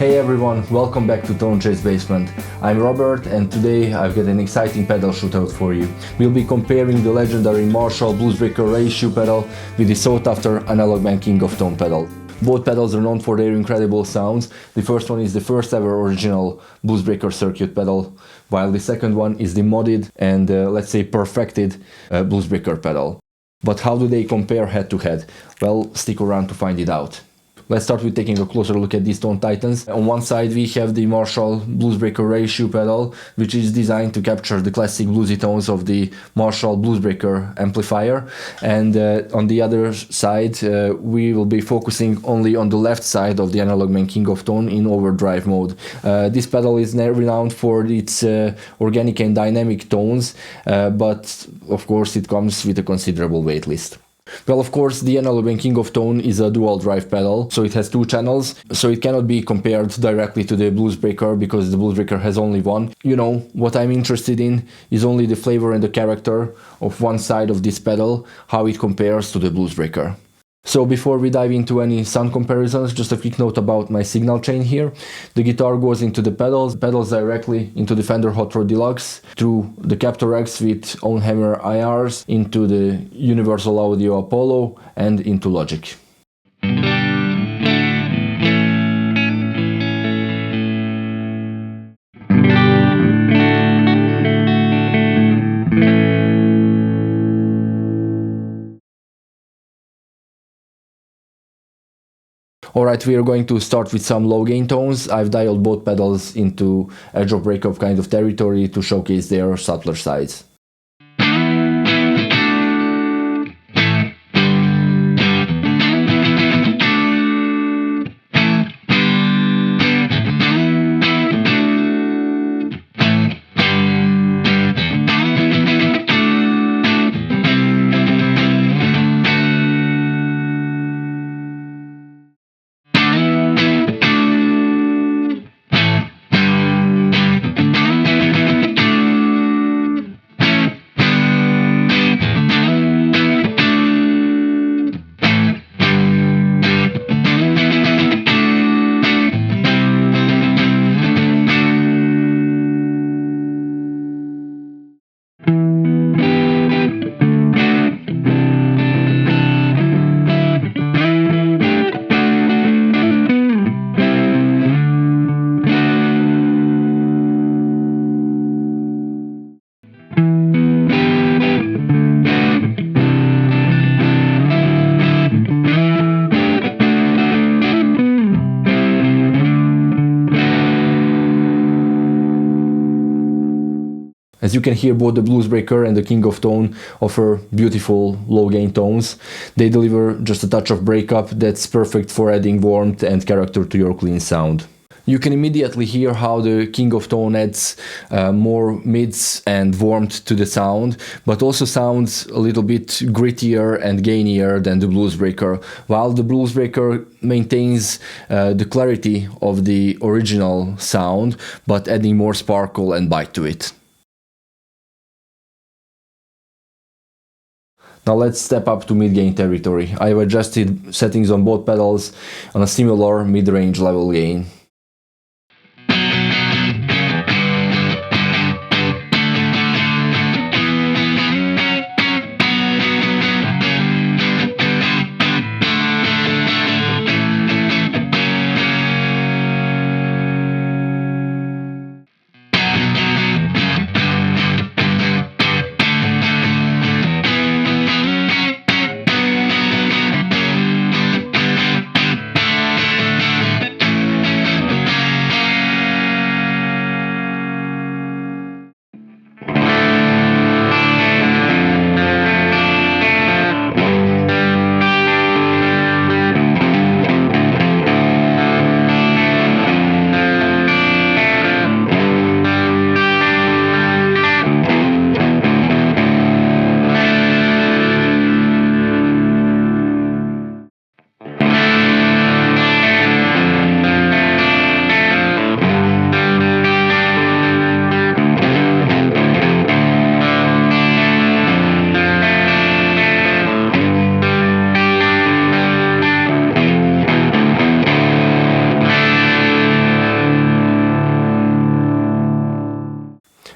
Hey everyone, welcome back to Tone Chase Basement. I'm Robert and today I've got an exciting pedal shootout for you. We'll be comparing the legendary Marshall Bluesbreaker reissued pedal with the sought after Analogman King of Tone pedal. Both pedals are known for their incredible sounds. The first one is the first ever original Bluesbreaker circuit pedal, while the second one is the modded and let's say perfected Bluesbreaker pedal. But how do they compare head to head? Well, stick around to find it out. Let's start with taking a closer look at these tone titans. On one side we have the Marshall Bluesbreaker reissued pedal, which is designed to capture the classic bluesy tones of the Marshall Bluesbreaker amplifier, and on the other side we will be focusing only on the left side of the Analogman King of Tone in overdrive mode. This pedal is renowned for its organic and dynamic tones, but of course it comes with a considerable waitlist. Well, of course, the Analogman King of Tone is a dual drive pedal, so it has two channels, so it cannot be compared directly to the Bluesbreaker because the Bluesbreaker has only one. You know, what I'm interested in is only the flavor and the character of one side of this pedal, how it compares to the Bluesbreaker. So before we dive into any sound comparisons, just a quick note about my signal chain here. The guitar goes into the pedals directly into the Fender Hot Rod Deluxe, through the Captor X with own hammer IRs, into the Universal Audio Apollo and into Logic. Alright, we are going to start with some low gain tones. I've dialed both pedals into edge of breakup kind of territory to showcase their subtler sides. As you can hear, both the Bluesbreaker and the King of Tone offer beautiful low gain tones. They deliver just a touch of breakup that's perfect for adding warmth and character to your clean sound. You can immediately hear how the King of Tone adds more mids and warmth to the sound, but also sounds a little bit grittier and gainier than the Bluesbreaker, while the Bluesbreaker maintains the clarity of the original sound, but adding more sparkle and bite to it. Now let's step up to mid-gain territory. I've adjusted settings on both pedals on a similar mid-range level gain.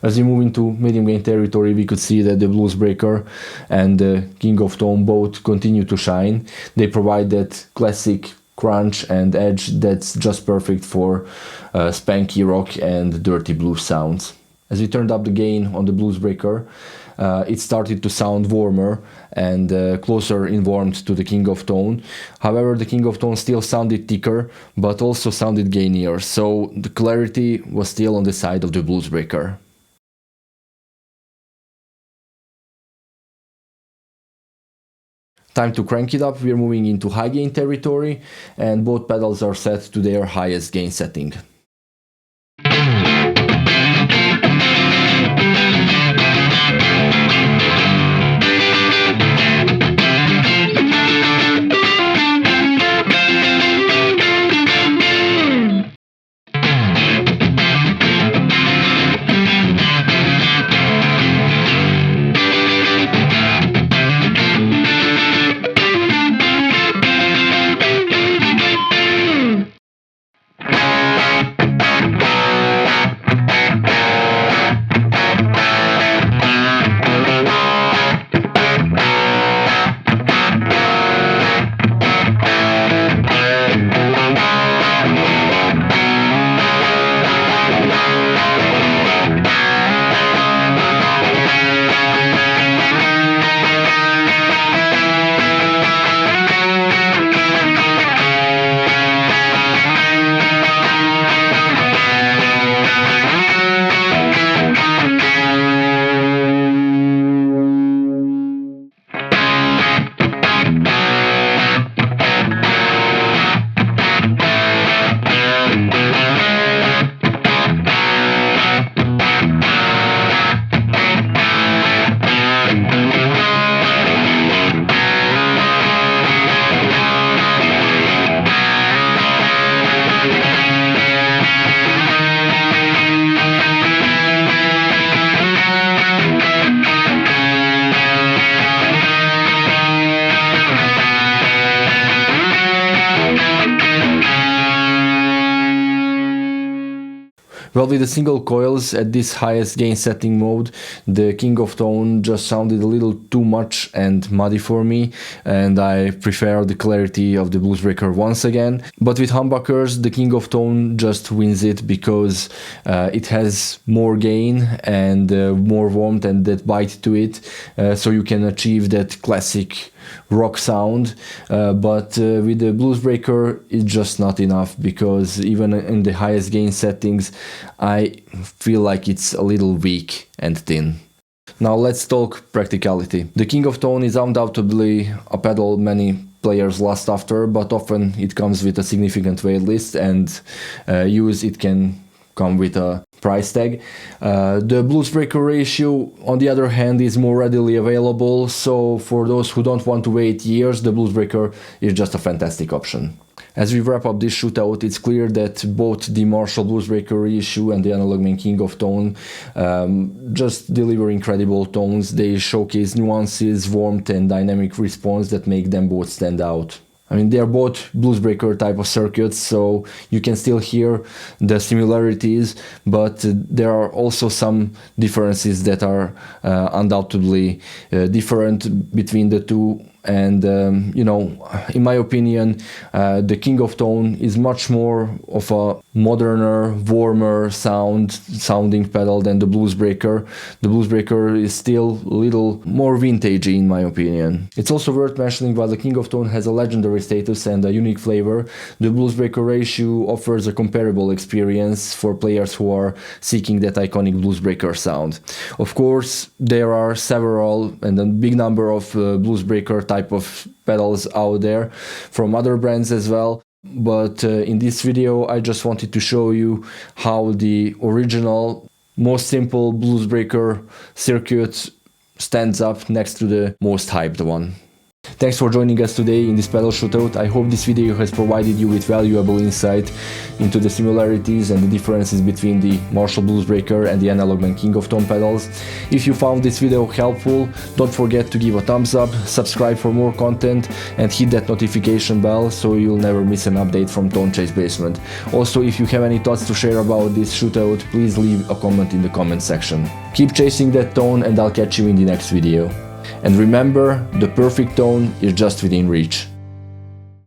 As we move into medium gain territory, we could see that the Bluesbreaker and the King of Tone both continue to shine. They provide that classic crunch and edge that's just perfect for spanky rock and dirty blues sounds. As we turned up the gain on the Bluesbreaker, it started to sound warmer and closer in warmth to the King of Tone. However, the King of Tone still sounded thicker, but also sounded gainier, so the clarity was still on the side of the Bluesbreaker. Time to crank it up. We are moving into high gain territory, and both pedals are set to their highest gain setting. Well, with the single coils at this highest gain setting mode, the King of Tone just sounded a little too much and muddy for me, and I prefer the clarity of the Bluesbreaker once again. But with humbuckers, the King of Tone just wins it because it has more gain and more warmth and that bite to it, so you can achieve that classic rock sound, but with the Bluesbreaker it's just not enough, because even in the highest gain settings I feel like it's a little weak and thin. Now let's talk practicality. The King of Tone is undoubtedly a pedal many players lust after, but often it comes with a significant waitlist, and use it can come with a price tag. The Bluesbreaker Reissue, on the other hand, is more readily available, so for those who don't want to wait years, the Bluesbreaker is just a fantastic option. As we wrap up this shootout, it's clear that both the Marshall Bluesbreaker Reissue and the Analogman King of Tone just deliver incredible tones. They showcase nuances, warmth and dynamic response that make them both stand out. I mean, they are both Bluesbreaker type of circuits, so you can still hear the similarities, but there are also some differences that are undoubtedly different between the two. And you know, in my opinion, the King of Tone is much more of a moderner, warmer sounding pedal than the Bluesbreaker. The Bluesbreaker is still a little more vintagey in my opinion. It's also worth mentioning, while the King of Tone has a legendary status and a unique flavor, the Bluesbreaker Reissue offers a comparable experience for players who are seeking that iconic Bluesbreaker sound. Of course, there are several and a big number of Bluesbreaker type of pedals out there from other brands as well, but in this video I just wanted to show you how the original, most simple Bluesbreaker circuit stands up next to the most hyped one. Thanks for joining us today in this pedal shootout. I hope this video has provided you with valuable insight into the similarities and the differences between the Marshall Bluesbreaker and the Analogman King of Tone pedals. If you found this video helpful, don't forget to give a thumbs up, subscribe for more content, and hit that notification bell so you'll never miss an update from Tone Chase Basement. Also, if you have any thoughts to share about this shootout, please leave a comment in the comment section. Keep chasing that tone, and I'll catch you in the next video. And remember, the perfect tone is just within reach.